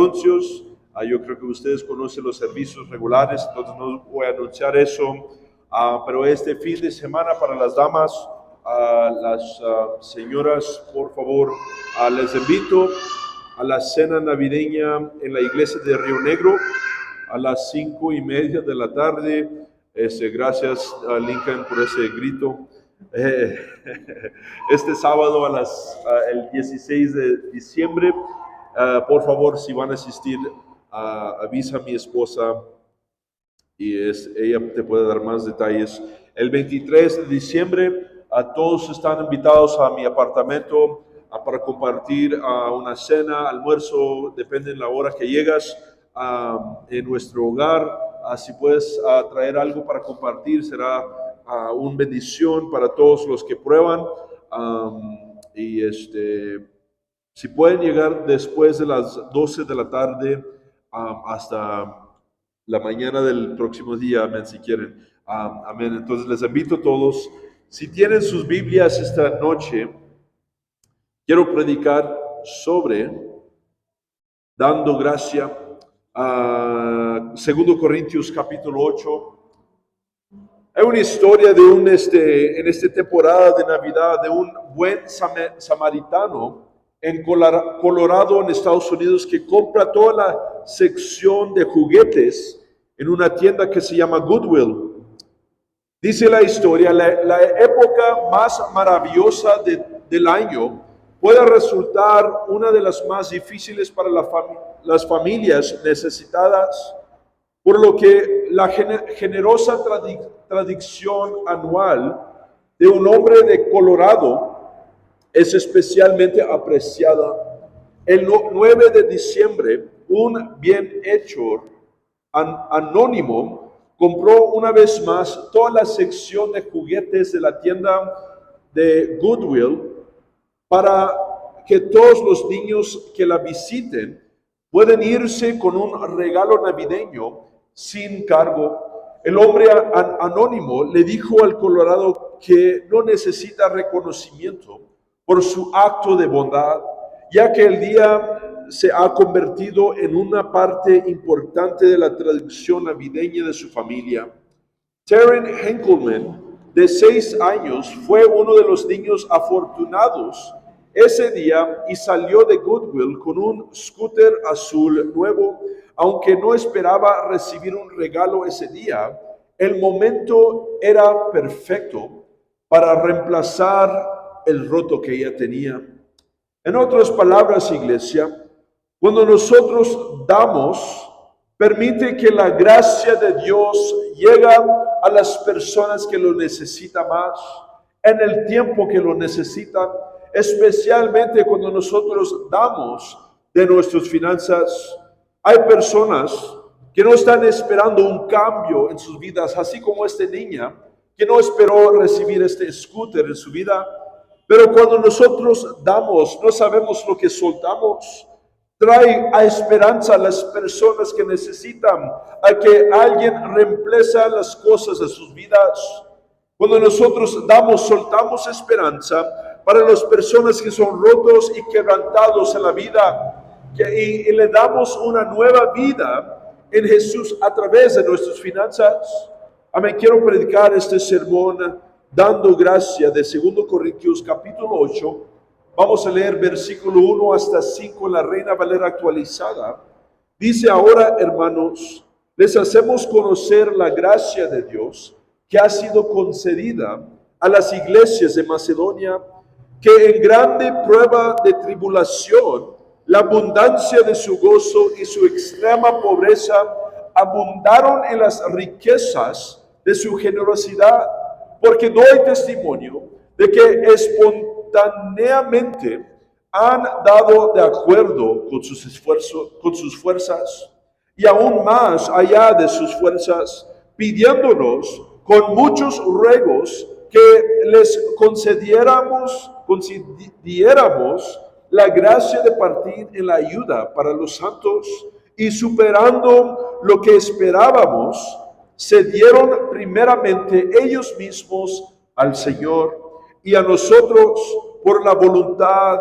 anuncios. Yo creo que ustedes conocen los servicios regulares, entonces no voy a anunciar eso. Pero este fin de semana para las damas, las señoras, por favor, les invito a la cena navideña en la iglesia de Río Negro a las 5:30 de la tarde. Gracias a Lincoln por ese grito. Este sábado el 16 de diciembre, por favor, si van a asistir, avisa a mi esposa y ella te puede dar más detalles. El 23 de diciembre, todos están invitados a mi apartamento para compartir una cena, almuerzo, depende de la hora que llegas en nuestro hogar. Si puedes traer algo para compartir, será una bendición para todos los que prueban. Si pueden llegar después de las 12 de la tarde hasta la mañana del próximo día, amén, si quieren. Amén. Entonces les invito a todos. Si tienen sus Biblias esta noche, quiero predicar sobre dando gracia. 2 Corintios capítulo 8. Hay una historia de en esta temporada de Navidad, de un buen samaritano en Colorado, en Estados Unidos, que compra toda la sección de juguetes en una tienda que se llama Goodwill. Dice la historia, la época más maravillosa del año puede resultar una de las más difíciles para las familias necesitadas, por lo que la generosa tradición anual de un hombre de Colorado es especialmente apreciada. El 9 de diciembre, un bienhechor anónimo compró una vez más toda la sección de juguetes de la tienda de Goodwill para que todos los niños que la visiten puedan irse con un regalo navideño sin cargo. El hombre anónimo le dijo al Colorado que no necesita reconocimiento por su acto de bondad, ya que el día se ha convertido en una parte importante de la tradición navideña de su familia. Taryn Henkelman, de 6 años, fue uno de los niños afortunados ese día y salió de Goodwill con un scooter azul nuevo. Aunque no esperaba recibir un regalo ese día, el momento era perfecto para reemplazar el roto que ella tenía. En otras palabras, iglesia, cuando nosotros damos, permite que la gracia de Dios llegue a las personas que lo necesitan más, en el tiempo que lo necesitan, especialmente cuando nosotros damos de nuestras finanzas. Hay personas que no están esperando un cambio en sus vidas, así como esta niña que no esperó recibir este scooter en su vida. Pero cuando nosotros damos, no sabemos lo que soltamos. Trae a esperanza a las personas que necesitan, a que alguien reemplace las cosas de sus vidas. Cuando nosotros damos, soltamos esperanza para las personas que son rotos y quebrantados en la vida. Y le damos una nueva vida en Jesús a través de nuestras finanzas. Amén. Quiero predicar este sermón dando gracia de 2 Corintios capítulo 8. Vamos a leer versículo 1 hasta 5 en la Reina Valera actualizada. Dice: ahora, hermanos, les hacemos conocer la gracia de Dios que ha sido concedida a las iglesias de Macedonia, que en grande prueba de tribulación, la abundancia de su gozo y su extrema pobreza abundaron en las riquezas de su generosidad, porque doy testimonio de que espontáneamente han dado de acuerdo con sus fuerzas, y aún más allá de sus fuerzas, pidiéndonos con muchos ruegos que les concediéramos la gracia de partir en la ayuda para los santos, y superando lo que esperábamos, se dieron primeramente ellos mismos al Señor y a nosotros por la voluntad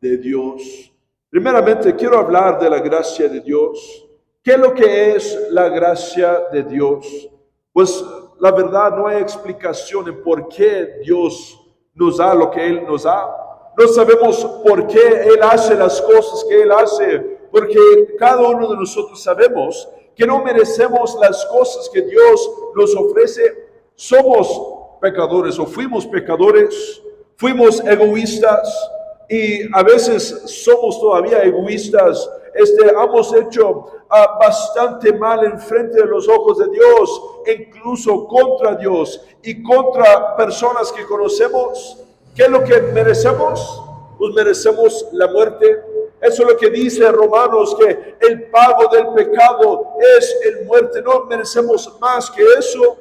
de Dios. Primeramente, quiero hablar de la gracia de Dios. ¿Qué es lo que es la gracia de Dios? Pues la verdad no hay explicación en por qué Dios nos da lo que Él nos da. No sabemos por qué Él hace las cosas que Él hace, porque cada uno de nosotros sabemos que no merecemos las cosas que Dios nos ofrece. Somos pecadores o fuimos pecadores, fuimos egoístas, y a veces somos todavía egoístas. Hemos hecho bastante mal en frente de los ojos de Dios, incluso contra Dios y contra personas que conocemos. ¿Qué es lo que merecemos? Pues merecemos la muerte. Eso es lo que dice Romanos, que el pago del pecado es el muerte. No merecemos más que eso.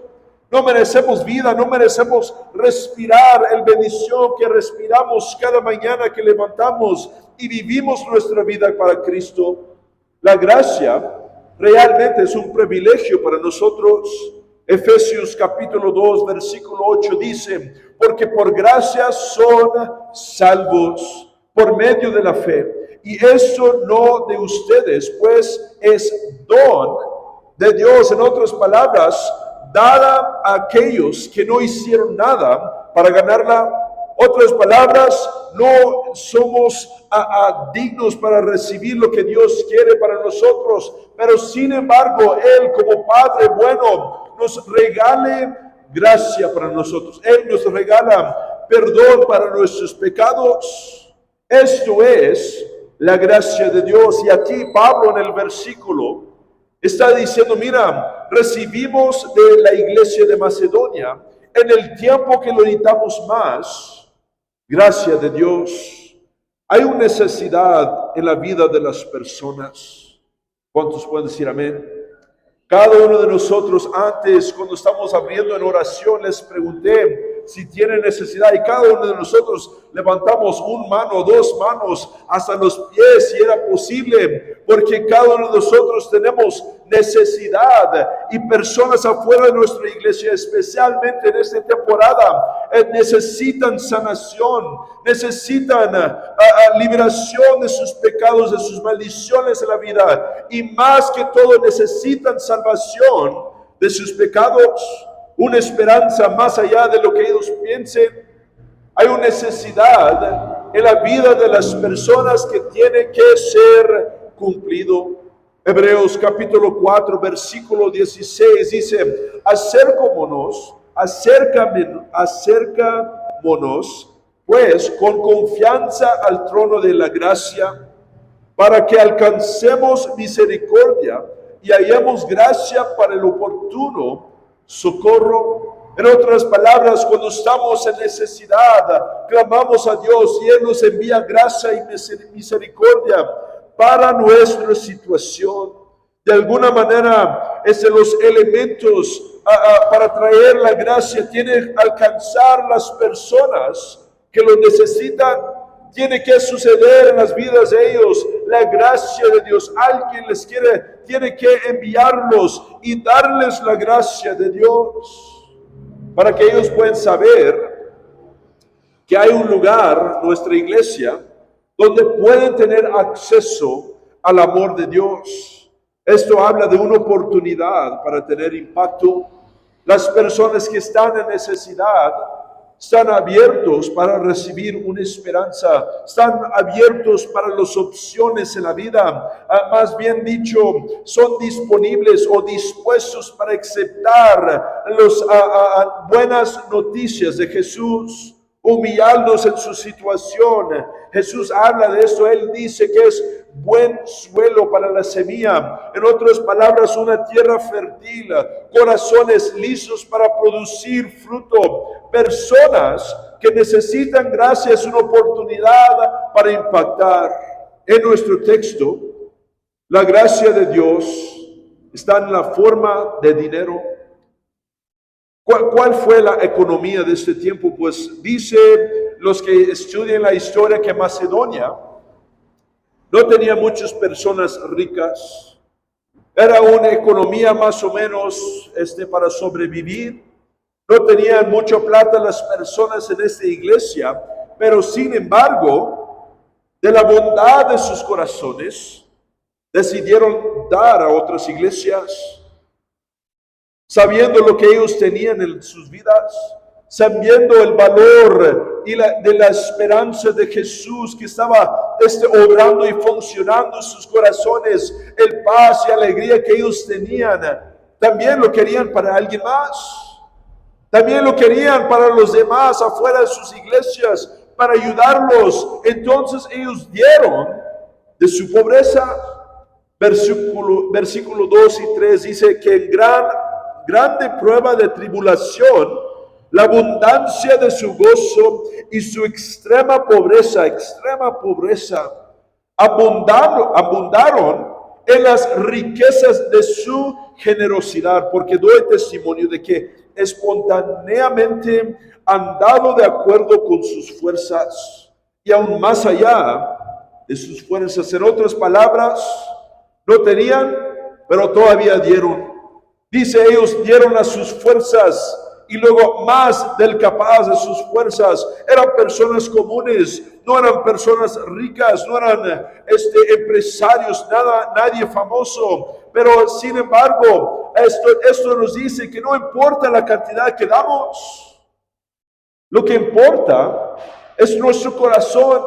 No merecemos vida, no merecemos respirar el bendición que respiramos cada mañana que levantamos y vivimos nuestra vida para Cristo. La gracia realmente es un privilegio para nosotros. Efesios capítulo 2, versículo 8 dice, porque por gracia son salvos por medio de la fe. Y eso no de ustedes, pues es don de Dios. En otras palabras, dada a aquellos que no hicieron nada para ganarla. Otras palabras, no somos dignos para recibir lo que Dios quiere para nosotros, pero sin embargo, Él como Padre bueno nos regale gracia para nosotros. Él nos regala perdón para nuestros pecados. Esto es la gracia de Dios. Y aquí Pablo en el versículo está diciendo, mira, recibimos de la iglesia de Macedonia en el tiempo que lo necesitamos más, gracia de Dios. Hay una necesidad en la vida de las personas. ¿Cuántos pueden decir amén? Cada uno de nosotros antes, cuando estamos abriendo en oración, les pregunté si tienen necesidad y cada uno de nosotros levantamos una mano, dos manos, hasta los pies si era posible, porque cada uno de nosotros tenemos necesidad y personas afuera de nuestra iglesia, especialmente en esta temporada, necesitan sanación, necesitan liberación de sus pecados, de sus maldiciones en la vida y más que todo necesitan salvación de sus pecados. Una esperanza más allá de lo que ellos piensen. Hay una necesidad en la vida de las personas que tiene que ser cumplido. Hebreos capítulo 4, versículo 16 dice, acércamonos pues con confianza al trono de la gracia, para que alcancemos misericordia y hallemos gracia para el oportuno socorro. En otras palabras, cuando estamos en necesidad, clamamos a Dios y Él nos envía gracia y misericordia para nuestra situación. De alguna manera, los elementos para traer la gracia tienen que alcanzar las personas que lo necesitan. Tiene que suceder en las vidas de ellos la gracia de Dios. Alguien les tiene que enviarlos y darles la gracia de Dios para que ellos puedan saber que hay un lugar, nuestra iglesia, donde pueden tener acceso al amor de Dios. Esto habla de una oportunidad para tener impacto. Las personas que están en necesidad están abiertos para recibir una esperanza, están abiertos para las opciones en la vida, más bien dicho, son disponibles o dispuestos para aceptar las buenas noticias de Jesús, humillarlos en su situación. Jesús habla de esto, Él dice que es buen suelo para la semilla, en otras palabras, una tierra fértil, corazones lisos para producir fruto, personas que necesitan gracia, es una oportunidad para impactar. En nuestro texto, la gracia de Dios está en la forma de dinero. ¿Cuál fue la economía de este tiempo? Pues dice los que estudian la historia que Macedonia no tenía muchas personas ricas. Era una economía más o menos para sobrevivir. No tenían mucha plata las personas en esta iglesia, pero sin embargo, De la bondad de sus corazones, decidieron dar a otras iglesias, sabiendo lo que ellos tenían en sus vidas, sabiendo el valor de la esperanza de Jesús que estaba obrando y funcionando en sus corazones, el paz y alegría que ellos tenían, también lo querían para alguien más. También lo querían para los demás afuera de sus iglesias, para ayudarlos. Entonces ellos dieron de su pobreza. Versículo 2 y 3 dice que en grande prueba de tribulación, la abundancia de su gozo y su extrema pobreza, abundaron en las riquezas de su generosidad, porque doy testimonio de que espontáneamente han dado de acuerdo con sus fuerzas y aún más allá de sus fuerzas. En otras palabras, no tenían, pero todavía dieron. Dice, ellos dieron a sus fuerzas y luego más del capaz de sus fuerzas. Eran personas comunes, no eran personas ricas, no eran empresarios, nadie famoso. Pero sin embargo, esto nos dice que no importa la cantidad que damos, lo que importa es nuestro corazón.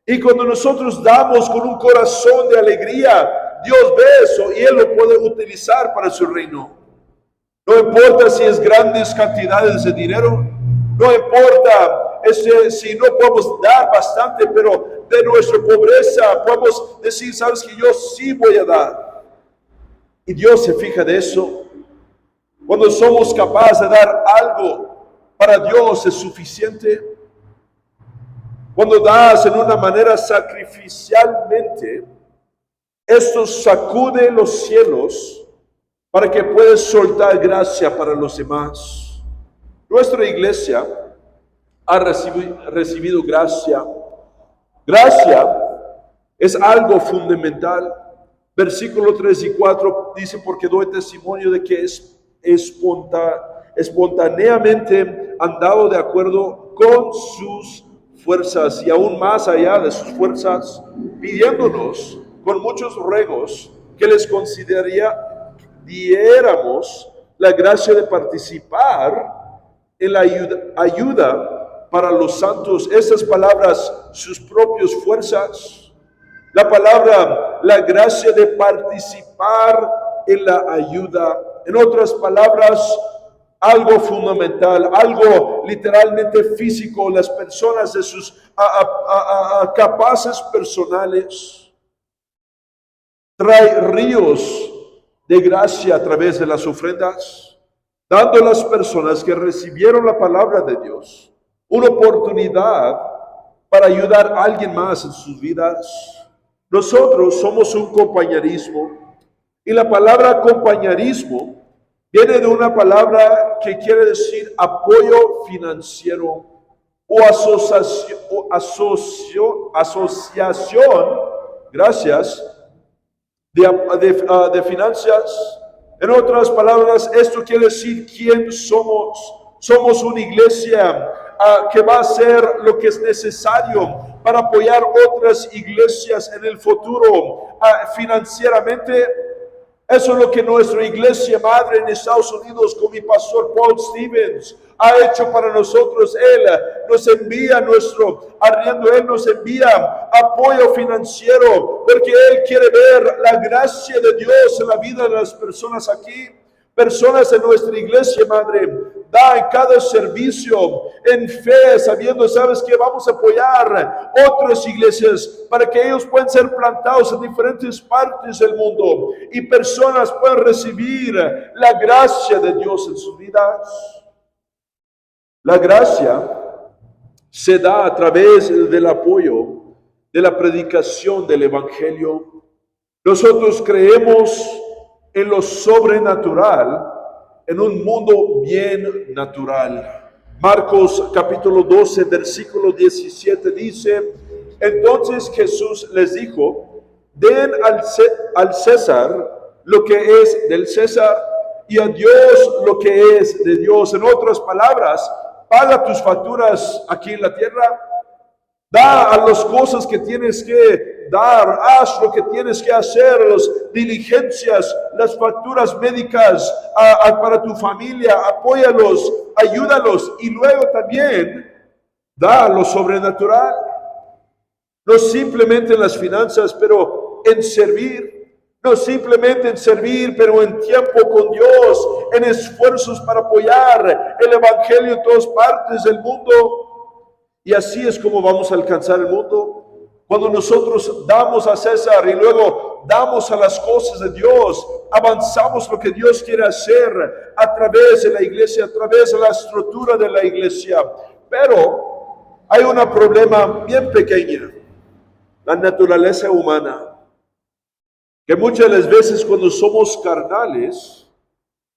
Y cuando nosotros damos con un corazón de alegría, Dios ve eso y Él lo puede utilizar para su reino. No importa si es grandes cantidades de dinero, no importa si no podemos dar bastante, pero de nuestra pobreza podemos decir, sabes que yo sí voy a dar. Y Dios se fija de eso. Cuando somos capaces de dar algo, para Dios es suficiente. Cuando das en una manera sacrificialmente, esto sacude los cielos para que puedas soltar gracia para los demás. Nuestra iglesia ha recibido gracia. Gracia es algo fundamental. Versículo 3 y 4 dice, porque doy testimonio de que espontáneamente han dado de acuerdo con sus fuerzas y aún más allá de sus fuerzas, pidiéndonos con muchos ruegos que les diéramos la gracia de participar en la ayuda para los santos. Estas palabras, sus propias fuerzas. La palabra, la gracia de participar en la ayuda. En otras palabras, algo fundamental, algo literalmente físico, las personas de sus capaces personales. Trae ríos de gracia a través de las ofrendas, dando a las personas que recibieron la palabra de Dios una oportunidad para ayudar a alguien más en sus vidas. Nosotros somos un compañerismo, y la palabra compañerismo viene de una palabra que quiere decir apoyo financiero o asociación, gracias, de finanzas. En otras palabras, esto quiere decir quién somos. Somos una iglesia que va a hacer lo que es necesario para apoyar otras iglesias en el futuro financieramente. Eso es lo que nuestra iglesia madre en Estados Unidos con mi pastor Paul Stevens ha hecho para nosotros. Él nos envía nuestro arriendo, Él nos envía apoyo financiero porque Él quiere ver la gracia de Dios en la vida de las personas aquí. Personas en nuestra iglesia madre da en cada servicio en fe, sabiendo, sabes que vamos a apoyar otras iglesias para que ellos puedan ser plantados en diferentes partes del mundo y personas puedan recibir la gracia de Dios en sus vidas. La gracia se da a través del apoyo de la predicación del evangelio. Nosotros creemos en lo sobrenatural, en un mundo bien natural. Marcos capítulo 12, versículo 17 dice, entonces Jesús les dijo, den al César lo que es del César y a Dios lo que es de Dios. En otras palabras, paga tus facturas aquí en la tierra Da a las cosas que tienes que dar, haz lo que tienes que hacer, las diligencias, las facturas médicas para tu familia, apóyalos, ayúdalos y luego también da lo sobrenatural. No simplemente en las finanzas, pero en servir. No simplemente en servir, pero en tiempo con Dios, en esfuerzos para apoyar el Evangelio en todas partes del mundo. Y así es como vamos a alcanzar el mundo. Cuando nosotros damos a César y luego damos a las cosas de Dios, avanzamos lo que Dios quiere hacer a través de la iglesia, a través de la estructura de la iglesia. Pero hay un problema bien pequeño, la naturaleza humana, que muchas de las veces cuando somos carnales,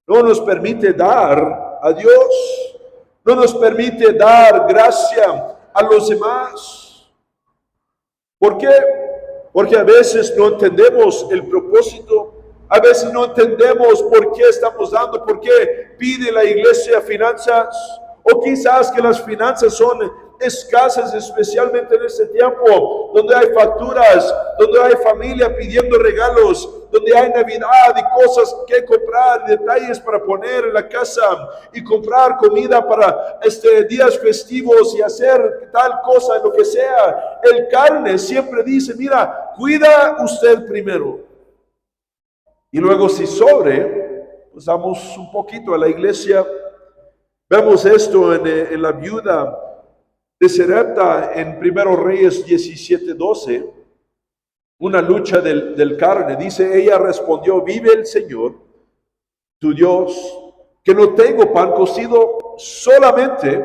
no nos permite dar a Dios, no nos permite dar gracia a los demás. ¿Por qué? Porque a veces no entendemos el propósito, a veces no entendemos por qué estamos dando, por qué pide la iglesia finanzas, o quizás que las finanzas son escasas, especialmente en este tiempo, donde hay facturas, donde hay familia pidiendo regalos, donde hay Navidad y cosas que comprar, detalles para poner en la casa y comprar comida para días festivos y hacer tal cosa, lo que sea. El carne siempre dice, mira, cuida usted primero. Y luego si sobre, pues damos un poquito a la iglesia. Vemos esto en la viuda de Serepta en 1 Reyes 17:12, una lucha del carne. Dice, ella respondió, vive el Señor, tu Dios, que no tengo pan cocido, solamente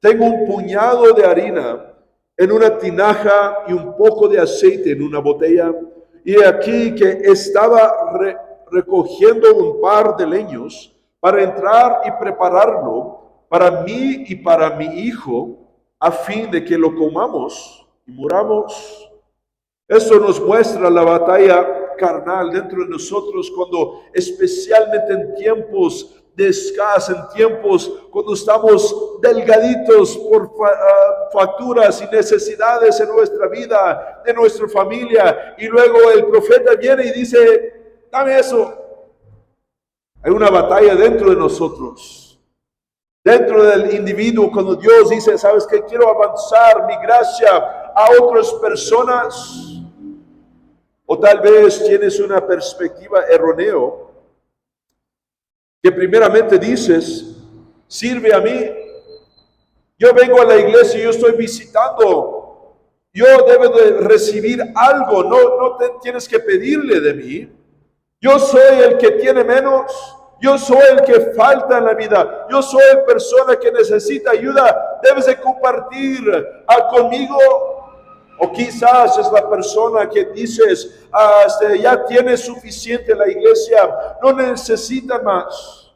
tengo un puñado de harina en una tinaja y un poco de aceite en una botella. Y aquí que estaba recogiendo un par de leños para entrar y prepararlo para mí y para mi hijo, a fin de que lo comamos y muramos. Eso nos muestra la batalla carnal dentro de nosotros, cuando especialmente en tiempos de escasez, en tiempos cuando estamos delgaditos por facturas y necesidades en nuestra vida, de nuestra familia, y luego el profeta viene y dice, dame eso. Hay una batalla dentro de nosotros. Dentro del individuo, cuando Dios dice, ¿sabes qué? Quiero avanzar mi gracia a otras personas. O tal vez tienes una perspectiva errónea, que primeramente dices, sirve a mí. Yo vengo a la iglesia, yo estoy visitando. Yo debo de recibir algo, no tienes que pedirle de mí. Yo soy el que tiene menos. Yo soy el que falta en la vida. Yo soy la persona que necesita ayuda. Debes de compartir conmigo. O quizás es la persona que dices, ya tiene suficiente la iglesia, no necesita más.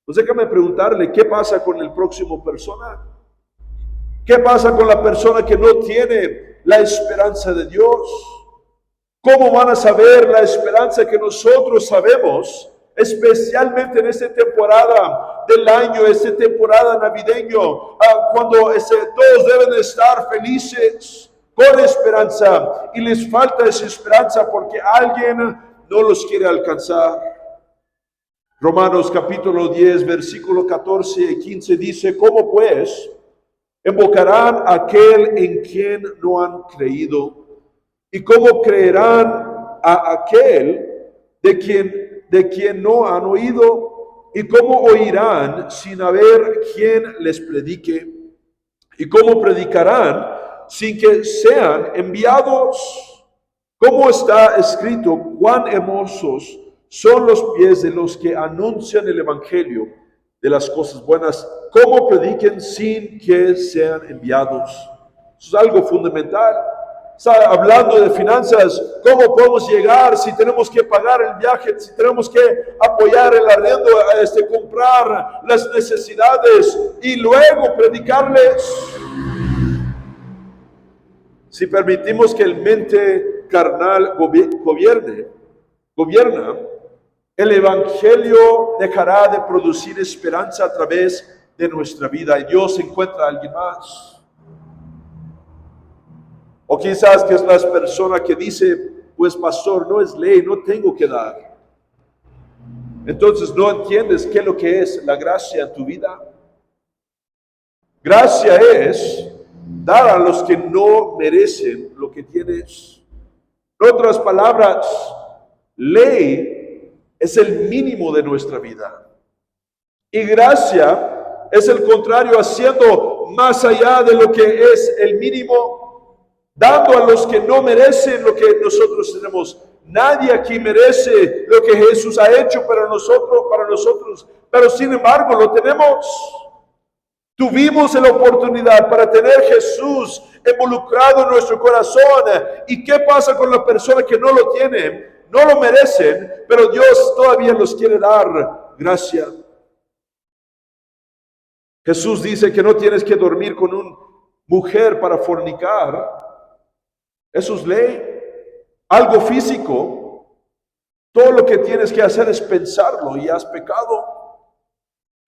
Pues déjame preguntarle, ¿qué pasa con el próximo persona? ¿Qué pasa con la persona que no tiene la esperanza de Dios? ¿Cómo van a saber la esperanza que nosotros sabemos? Especialmente en esta temporada del año, esta temporada navideño, cuando todos deben estar felices, con esperanza, y les falta esa esperanza porque alguien no los quiere alcanzar. Romanos capítulo 10, versículo 14 y 15 dice, ¿cómo pues invocarán a aquel en quien no han creído? ¿Y cómo creerán a aquel de quien no han oído? ¿Y cómo oirán sin haber quien les predique? ¿Y cómo predicarán sin que sean enviados? Como está escrito, cuán hermosos son los pies de los que anuncian el evangelio de las cosas buenas. ¿Cómo prediquen sin que sean enviados? Eso es algo fundamental. Está hablando de finanzas, ¿cómo podemos llegar si tenemos que pagar el viaje, si tenemos que apoyar el arriendo, comprar las necesidades y luego predicarles? Si permitimos que el mente carnal gobierna, el evangelio dejará de producir esperanza a través de nuestra vida y Dios encuentra a alguien más. O quizás que es la persona que dice, pues pastor, no es ley, no tengo que dar. Entonces no entiendes qué es lo que es la gracia en tu vida. Gracia es dar a los que no merecen lo que tienes. En otras palabras, ley es el mínimo de nuestra vida. Y gracia es el contrario, haciendo más allá de lo que es el mínimo, dando a los que no merecen lo que nosotros tenemos. Nadie aquí merece lo que Jesús ha hecho para nosotros, pero sin embargo lo tenemos. Tuvimos la oportunidad para tener Jesús involucrado en nuestro corazón. ¿Y qué pasa con la persona que no lo tiene? No lo merecen, pero Dios todavía los quiere dar gracia. Jesús dice que no tienes que dormir con una mujer para fornicar. Eso es ley. Algo físico. Todo lo que tienes que hacer es pensarlo y has pecado.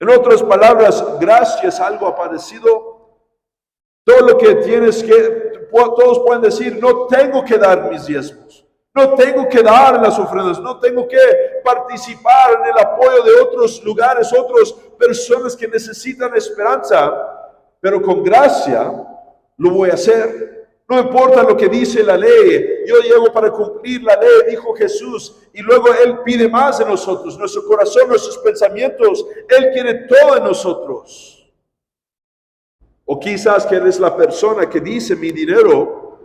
En otras palabras, gracia es algo aparecido. Todo lo que tienes que, todos pueden decir, no tengo que dar mis diezmos, no tengo que dar las ofrendas, no tengo que participar en el apoyo de otros lugares, otras personas que necesitan esperanza, pero con gracia lo voy a hacer. No importa lo que dice la ley, yo llego para cumplir la ley, dijo Jesús, y luego Él pide más de nosotros, nuestro corazón, nuestros pensamientos, Él quiere todo de nosotros. O quizás que eres la persona que dice, mi dinero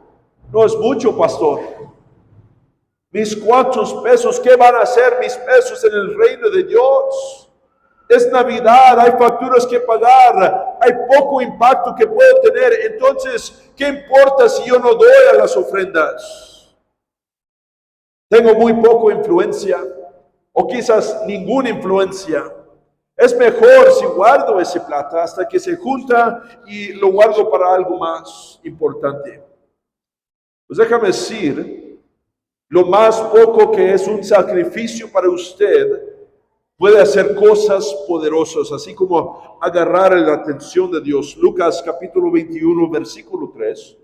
no es mucho, pastor. Mis cuantos pesos, ¿qué van a hacer mis pesos en el reino de Dios? Es Navidad, hay facturas que pagar, hay poco impacto que puedo tener. Entonces, ¿qué importa si yo no doy a las ofrendas? Tengo muy poca influencia, o quizás ninguna influencia. Es mejor si guardo ese plata hasta que se junta y lo guardo para algo más importante. Pues déjame decir, lo más poco que es un sacrificio para usted puede hacer cosas poderosas, así como agarrar la atención de Dios. Lucas capítulo 21, versículo 3.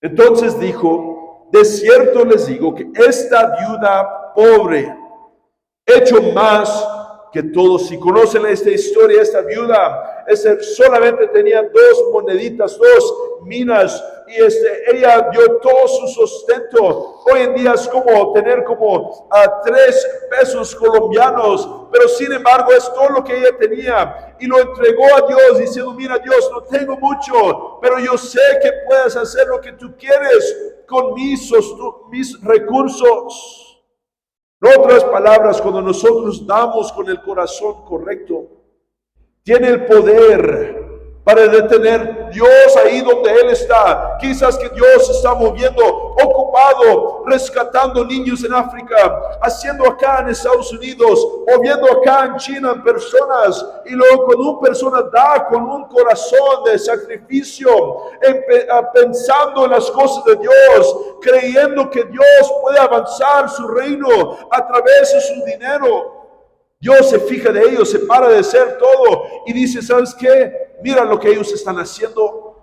Entonces dijo, de cierto les digo que esta viuda pobre hecho más que todos. Si conocen esta historia, esta viuda solamente tenía 2 moneditas, 2 minas, y ella dio todo su sustento. Hoy en día es como tener como 3 pesos colombianos, pero sin embargo es todo lo que ella tenía, y lo entregó a Dios diciendo, mira Dios, no tengo mucho, pero yo sé que puedes hacer lo que tú quieres con mis recursos. En otras palabras, cuando nosotros damos con el corazón correcto, tiene el poder para detener Dios ahí donde Él está. Quizás que Dios está moviendo, ocupado, rescatando niños en África, haciendo acá en Estados Unidos, moviendo acá en China en personas, y luego cuando una persona da con un corazón de sacrificio, pensando en las cosas de Dios, creyendo que Dios puede avanzar su reino a través de su dinero, Dios se fija de ellos, se para de hacer todo y dice, ¿sabes qué? Mira lo que ellos están haciendo.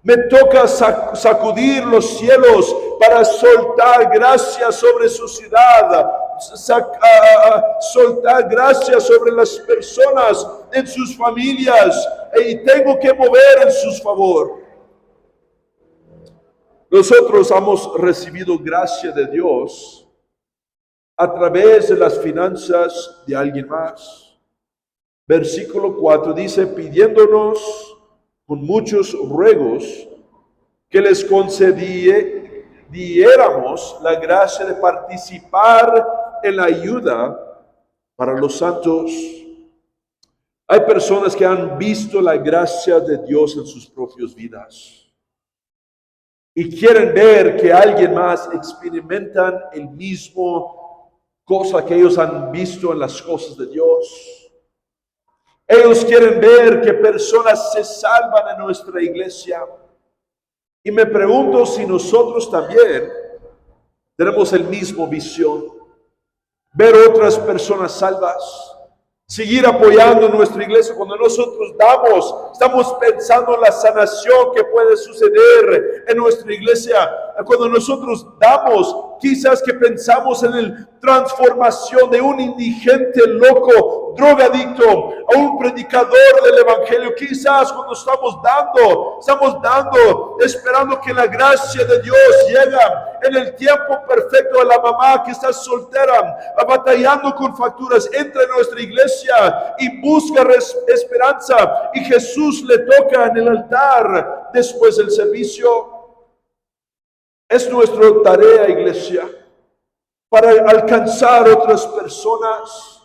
Me toca sacudir los cielos para soltar gracia sobre su ciudad, soltar gracia sobre las personas en sus familias, y tengo que mover en su favor. Nosotros hemos recibido gracia de Dios a través de las finanzas de alguien más. Versículo 4 dice, pidiéndonos con muchos ruegos que les concediéramos la gracia de participar en la ayuda para los santos. Hay personas que han visto la gracia de Dios en sus propias vidas y quieren ver que alguien más experimentan el mismo cosa que ellos han visto en las cosas de Dios. Ellos quieren ver que personas se salvan en nuestra iglesia. Y me pregunto si nosotros también tenemos el mismo visión. Ver otras personas salvas, seguir apoyando nuestra iglesia. Cuando nosotros damos, estamos pensando en la sanación que puede suceder en nuestra iglesia. Cuando nosotros damos, quizás que pensamos en la transformación de un indigente loco, drogadicto, a un predicador del evangelio. Quizás cuando estamos dando, esperando que la gracia de Dios llegue en el tiempo perfecto. A la mamá que está soltera, batallando con facturas, entra en nuestra iglesia y busca esperanza, y Jesús le toca en el altar después del servicio. Es nuestra tarea, iglesia, para alcanzar otras personas.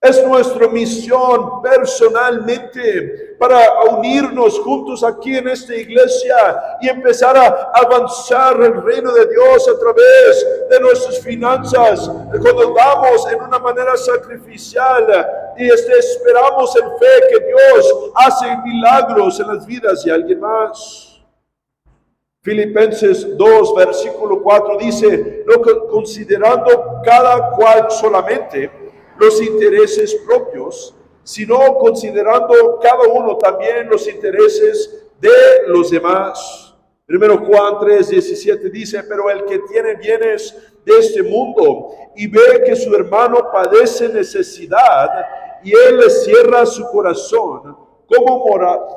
Es nuestra misión personalmente para unirnos juntos aquí en esta iglesia y empezar a avanzar el reino de Dios a través de nuestras finanzas. Cuando damos en una manera sacrificial y esperamos en fe que Dios hace milagros en las vidas de alguien más. Filipenses 2, versículo 4 dice: no considerando cada cual solamente los intereses propios, sino considerando cada uno también los intereses de los demás. Primero Juan 3, 17 dice: pero el que tiene bienes de este mundo y ve que su hermano padece necesidad y él le cierra su corazón, ¿cómo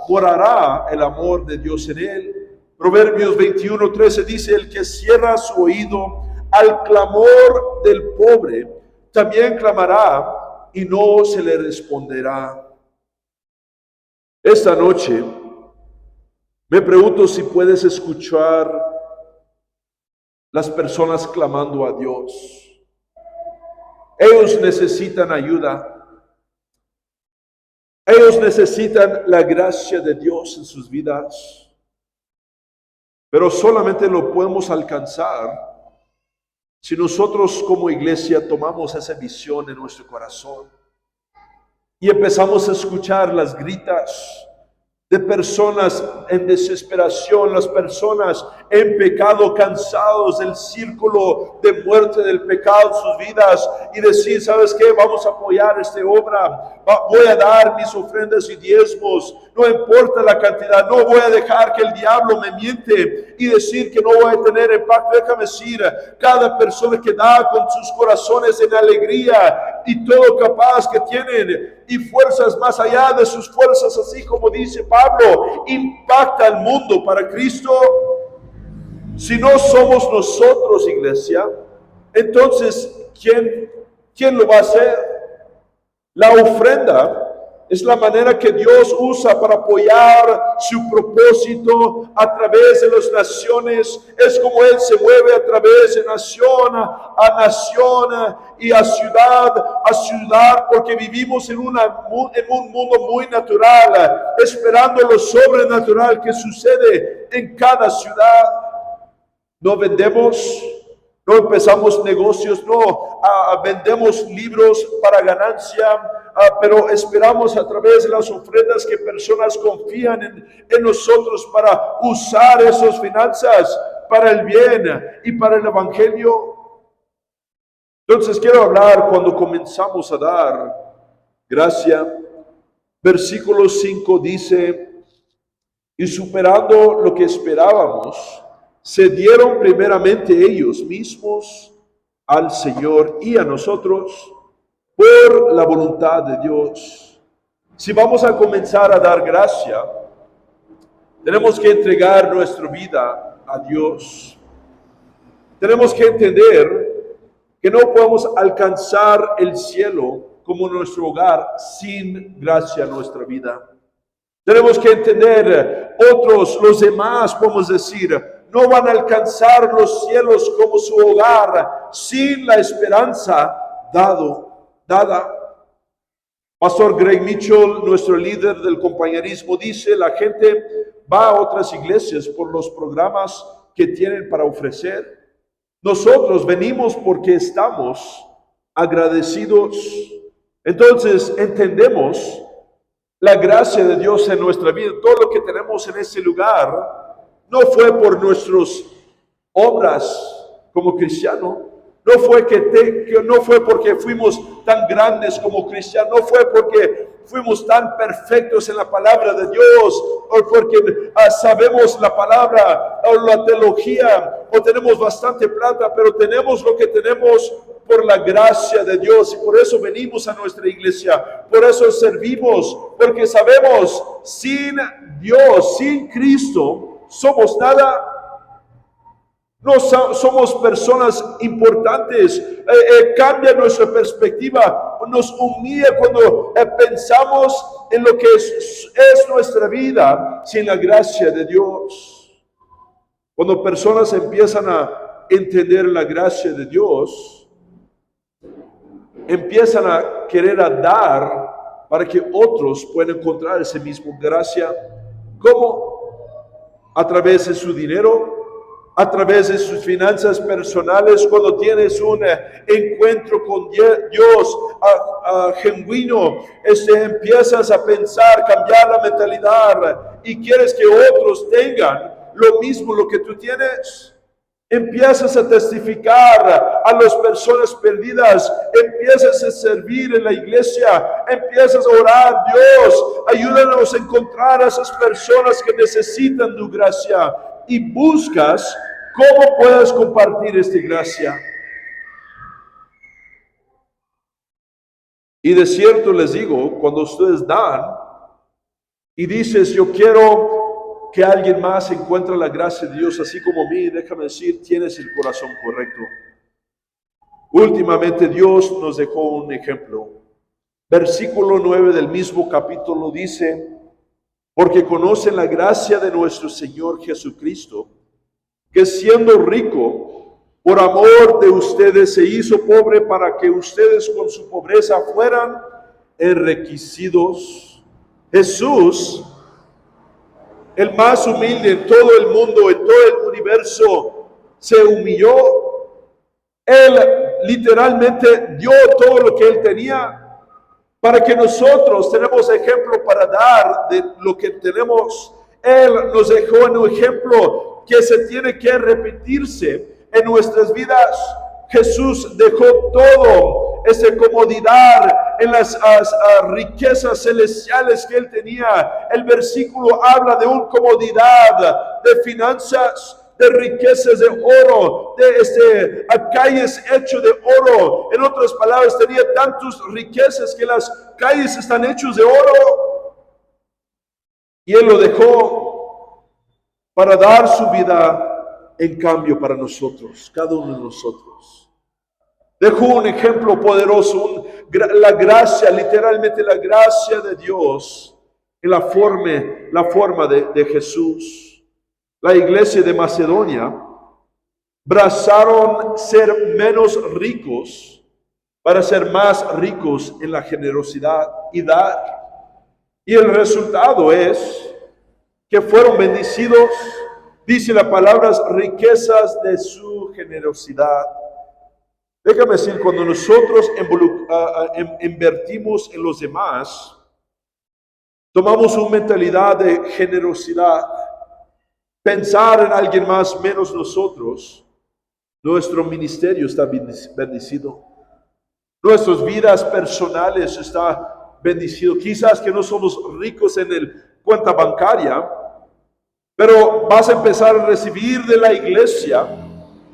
morará el amor de Dios en él? Proverbios 21, 13 dice: el que cierra su oído al clamor del pobre, también clamará y no se le responderá. Esta noche me pregunto si puedes escuchar las personas clamando a Dios. Ellos necesitan ayuda. Ellos necesitan la gracia de Dios en sus vidas. Pero solamente lo podemos alcanzar si nosotros como iglesia tomamos esa visión en nuestro corazón y empezamos a escuchar las gritas de personas en desesperación, las personas en pecado, cansados del círculo de muerte del pecado en sus vidas, y decir: ¿sabes qué? Vamos a apoyar esta obra, voy a dar mis ofrendas y diezmos, no importa la cantidad, no voy a dejar que el diablo me miente y decir que no voy a tener impacto. Déjame decir, cada persona que da con sus corazones en alegría y todo capaz que tienen y fuerzas más allá de sus fuerzas, así como dice Pablo, impacta al mundo para Cristo. Si no somos nosotros, iglesia, entonces ¿quién lo va a hacer? La ofrenda es la manera que Dios usa para apoyar su propósito a través de las naciones. Es como Él se mueve a través de nación a nación y a ciudad, porque vivimos en un mundo muy natural, esperando lo sobrenatural que sucede en cada ciudad. No vendemos, no empezamos negocios, no vendemos libros para ganancia, pero esperamos a través de las ofrendas que personas confían en nosotros para usar esas finanzas para el bien y para el evangelio. Entonces quiero hablar cuando comenzamos a dar gracia. Versículo 5 dice: y superando lo que esperábamos, se dieron primeramente ellos mismos al Señor y a nosotros por la voluntad de Dios. Si vamos a comenzar a dar gracia, tenemos que entregar nuestra vida a Dios. Tenemos que entender que no podemos alcanzar el cielo como nuestro hogar sin gracia en nuestra vida. Tenemos que entender, los demás, podemos decir, no van a alcanzar los cielos como su hogar sin la esperanza dada. Pastor Greg Mitchell, nuestro líder del compañerismo, dice: la gente va a otras iglesias por los programas que tienen para ofrecer. Nosotros venimos porque estamos agradecidos. Entonces entendemos la gracia de Dios en nuestra vida. Todo lo que tenemos en este lugar no fue por nuestras obras como cristiano, No fue porque fuimos tan grandes como cristianos, no fue porque fuimos tan perfectos en la palabra de Dios, o porque sabemos la palabra o la teología, o tenemos bastante plata, pero tenemos lo que tenemos por la gracia de Dios, y por eso venimos a nuestra iglesia, por eso servimos, porque sabemos, sin Dios, sin Cristo, somos nada. No somos personas importantes. Cambia nuestra perspectiva. Nos humilla cuando pensamos en lo que es nuestra vida sin la gracia de Dios. Cuando personas empiezan a entender la gracia de Dios, empiezan a querer dar para que otros puedan encontrar esa misma gracia. ¿Cómo? A través de su dinero, a través de sus finanzas personales. Cuando tienes un encuentro con Dios genuino, empiezas a pensar, cambiar la mentalidad y quieres que otros tengan lo mismo lo que tú tienes. Empiezas a testificar a las personas perdidas, empiezas a servir en la iglesia, empiezas a orar. Dios, ayúdanos a encontrar a esas personas que necesitan tu gracia, y buscas cómo puedes compartir esta gracia. Y de cierto les digo, cuando ustedes dan y dices, yo quiero que alguien más encuentre la gracia de Dios así como a mí, déjame decir, tienes el corazón correcto. Últimamente Dios nos dejó un ejemplo. Versículo 9 del mismo capítulo dice: porque conocen la gracia de nuestro Señor Jesucristo, que siendo rico, por amor de ustedes se hizo pobre para que ustedes con su pobreza fueran enriquecidos. Jesús, el más humilde en todo el mundo, en todo el universo, se humilló. Él literalmente dio todo lo que él tenía, para que nosotros tenemos ejemplo para dar de lo que tenemos. Él nos dejó en un ejemplo que se tiene que repetirse en nuestras vidas. Jesús dejó todo, esa comodidad en las riquezas celestiales que él tenía. El versículo habla de una comodidad de finanzas, de riquezas de oro, de calles hechas de oro. En otras palabras, tenía tantas riquezas que las calles están hechas de oro. Y él lo dejó para dar su vida en cambio para nosotros, cada uno de nosotros. Dejó un ejemplo poderoso, la gracia, literalmente la gracia de Dios en la forma de Jesús. La iglesia de Macedonia abrazaron ser menos ricos para ser más ricos en la generosidad y dar. Y el resultado es que fueron bendecidos, dice la palabra, riquezas de su generosidad. Déjame decir, cuando nosotros invertimos en los demás, tomamos una mentalidad de generosidad. Pensar en alguien más menos nosotros, nuestro ministerio está bendecido. Nuestras vidas personales están bendecidas. Quizás que no somos ricos en el cuenta bancaria, pero vas a empezar a recibir de la iglesia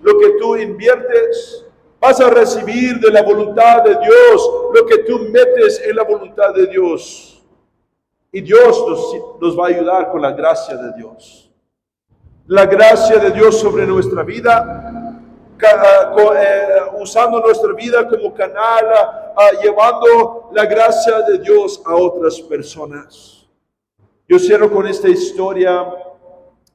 lo que tú inviertes. Vas a recibir de la voluntad de Dios lo que tú metes en la voluntad de Dios. Y Dios nos va a ayudar con la gracia de Dios. La gracia de Dios sobre nuestra vida, usando nuestra vida como canal, llevando la gracia de Dios a otras personas. Yo cierro con esta historia.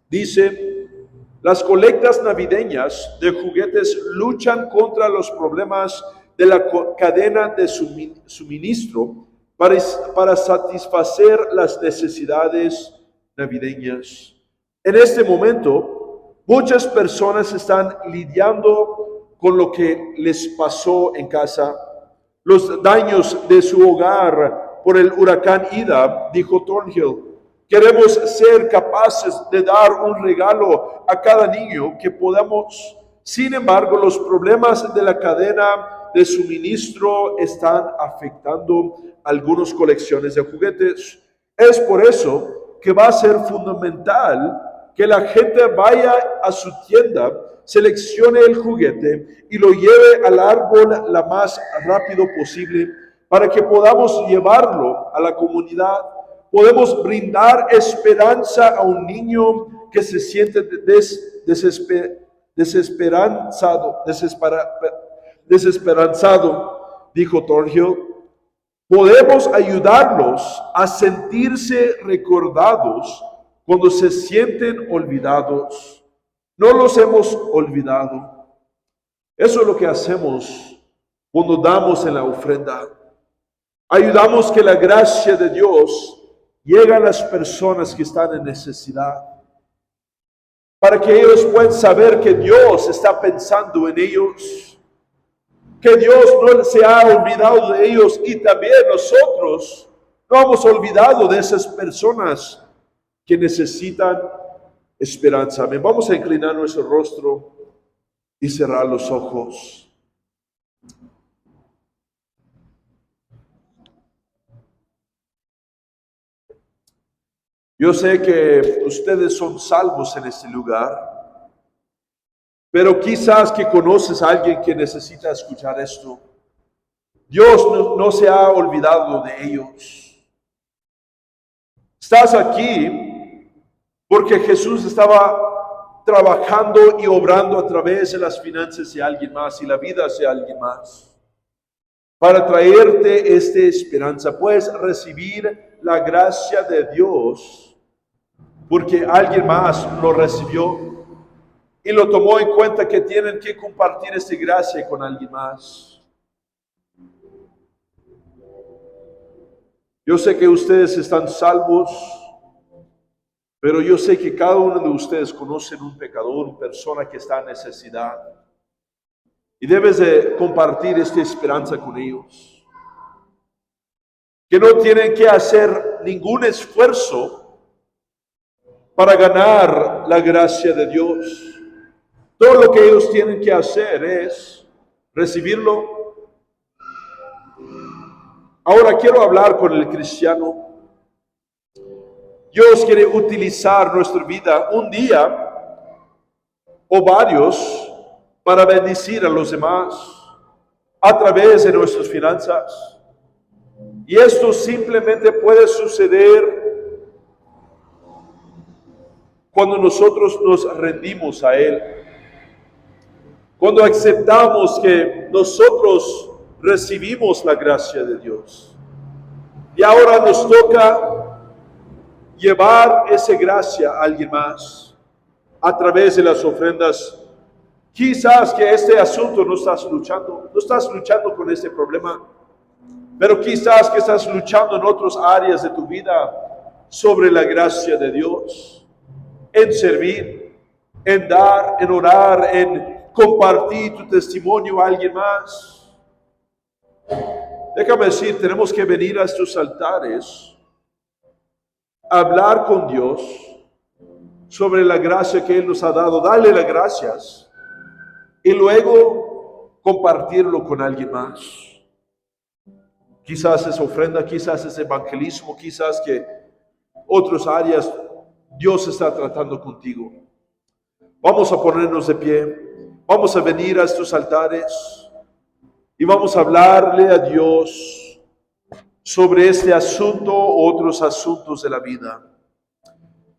Dice: las colectas navideñas de juguetes luchan contra los problemas de la cadena de suministro para satisfacer las necesidades navideñas. En este momento, muchas personas están lidiando con lo que les pasó en casa, los daños de su hogar por el huracán Ida, dijo Thornhill. Queremos ser capaces de dar un regalo a cada niño que podamos, Sin embargo, los problemas de la cadena de suministro están afectando algunas colecciones de juguetes. Es por eso que va a ser fundamental que la gente vaya a su tienda, seleccione el juguete y lo lleve al árbol lo más rápido posible para que podamos llevarlo a la comunidad. Podemos brindar esperanza a un niño que se siente desesperanzado, dijo Thornhill. Podemos ayudarlos a sentirse recordados cuando se sienten olvidados. No los hemos olvidado. Eso es lo que hacemos cuando damos en la ofrenda. Ayudamos que la gracia de Dios llegue a las personas que están en necesidad, para que ellos puedan saber que Dios está pensando en ellos, que Dios no se ha olvidado de ellos, y también nosotros no hemos olvidado de esas personas que necesitan esperanza. Amén. Vamos a inclinar nuestro rostro y cerrar los ojos. Yo sé que ustedes son salvos en este lugar, pero quizás que conoces a alguien que necesita escuchar esto. Dios no se ha olvidado de ellos. Estás aquí porque Jesús estaba trabajando y obrando a través de las finanzas de alguien más y la vida de alguien más, para traerte esta esperanza. Puedes recibir la gracia de Dios porque alguien más lo recibió y lo tomó en cuenta que tienen que compartir esta gracia con alguien más. Yo sé que ustedes están salvos, pero yo sé que cada uno de ustedes conocen un pecador, una persona que está en necesidad, y debes de compartir esta esperanza con ellos, que no tienen que hacer ningún esfuerzo para ganar la gracia de Dios. Todo lo que ellos tienen que hacer es recibirlo. Ahora quiero hablar con el cristiano. Dios quiere utilizar nuestra vida un día o varios para bendecir a los demás a través de nuestras finanzas. Y esto simplemente puede suceder cuando nosotros nos rendimos a Él, cuando aceptamos que nosotros recibimos la gracia de Dios. Y ahora nos toca llevar esa gracia a alguien más a través de las ofrendas. Quizás que este asunto no estás luchando con este problema, pero quizás que estás luchando en otras áreas de tu vida sobre la gracia de Dios. En servir, en dar, en orar, en compartir tu testimonio a alguien más. Déjame decir, tenemos que venir a estos altares, hablar con Dios sobre la gracia que Él nos ha dado, darle las gracias y luego compartirlo con alguien más. Quizás es ofrenda, quizás es evangelismo, quizás que otras áreas Dios está tratando contigo. Vamos a ponernos de pie, vamos a venir a estos altares y vamos a hablarle a Dios sobre este asunto o otros asuntos de la vida.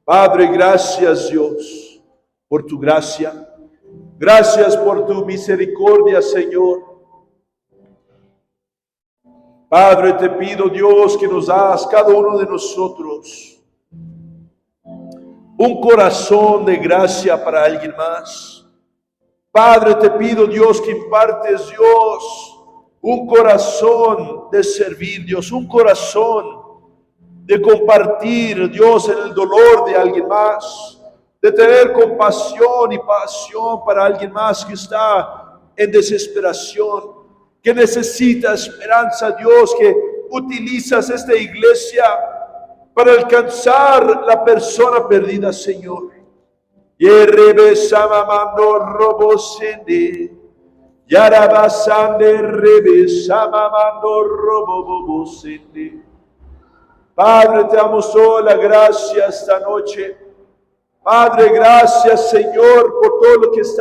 Padre, gracias Dios por tu gracia, gracias por tu misericordia, Señor. Padre, te pido, Dios, que nos das cada uno de nosotros un corazón de gracia para alguien más. Padre, te pido, Dios, que impartes, Dios, un corazón de servir, Dios, un corazón de compartir, Dios, en el dolor de alguien más, de tener compasión y pasión para alguien más que está en desesperación, que necesita esperanza, Dios, que utilizas esta iglesia para alcanzar la persona perdida, Señor. Yerebe samamando robosende. Yarabasande rebe samamando robobobosende. Padre, te damos toda la gracia esta noche. Padre, gracias, Señor, por todo lo que estás